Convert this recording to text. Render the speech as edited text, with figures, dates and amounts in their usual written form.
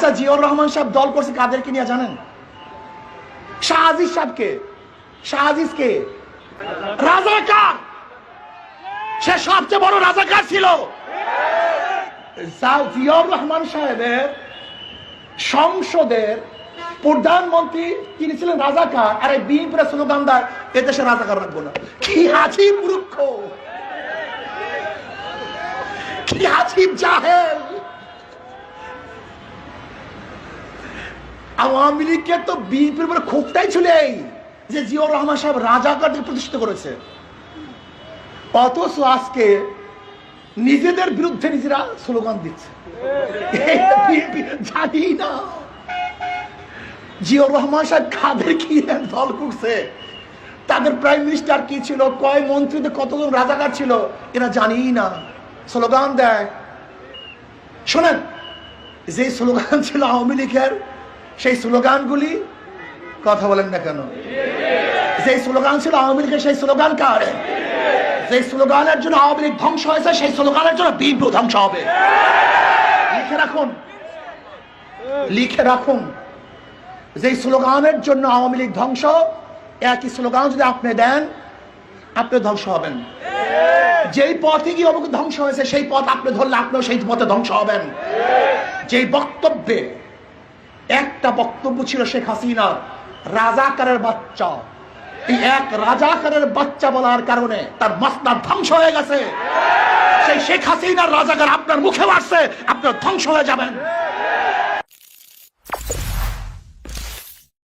আচ্ছা, জিয়াউর রহমান সাহেব দল করছে কাদেরকে নিয়ে জানেন? শাহ আজিজ সাহেবকে। শাহ আজিজ কে? রাজাকার। সে সবচেয়ে বড় রাজাকার ছিল। জিয়াউর রহমান সাহেবের সংসদের প্রধানমন্ত্রী তিনি ছিলেন রাজাকার, আর এই বিএনপির স্লোগান দেয় এদেশে রাজাকার রাখবো না। কি হাসিব মূর্খ, কি হাসিব জাহেল। আওয়ামী লীগের তো বিএনপির উপরে ক্ষোভটাই ছিল এই যে জিয়াউর রহমান সাহেব রাজাকারদের প্রতিষ্ঠিত করেছে, অথচ আজকে নিজেদের বিরুদ্ধে নিজেরা স্লোগান দিচ্ছে। জানি না জিয়াউর রহমান সাহেব কাদের কি দল করছে, তাদের প্রাইম মিনিস্টার কি ছিল, কয় মন্ত্রীদের কতজন রাজাকার ছিল, এরা জানি না, স্লোগান দেয়। শোনেন, যে স্লোগান ছিল আওয়ামী লীগের, সেই স্লোগানগুলি, কথা বলেন না কেন, যে স্লোগান ছিল আওয়ামী লীগের সেই স্লোগান কার? যে স্লোগানের জন্য আওয়ামী লীগ ধ্বংস হয়েছে সেই স্লোগানের জন্য বিএনপি ধ্বংস হবে। লিখে রাখুন, লিখে রাখুন, যে স্লোগানের জন্য আওয়ামী লীগ ধ্বংস, একই স্লোগান যদি আপনি দেন আপনি ধ্বংস হবেন। যেই পথে গিয়ে অবকে ধ্বংস হয়েছে সেই পথ আপনি ধরলে আপনিও সেই পথে ধ্বংস হবেন। যেই বক্তব্যে একটা বক্তব্য ছিল শেখ হাসিনা রাজাকারের বাচ্চা, এই এক রাজাকারের বাচ্চা বলার কারণে তার মাসনাদ ধ্বংস হয়ে গেছে। সেই শেখ হাসিনার রাজাকার আপনার মুখে আসছে, আপনার ধ্বংস হয়ে যাবেন।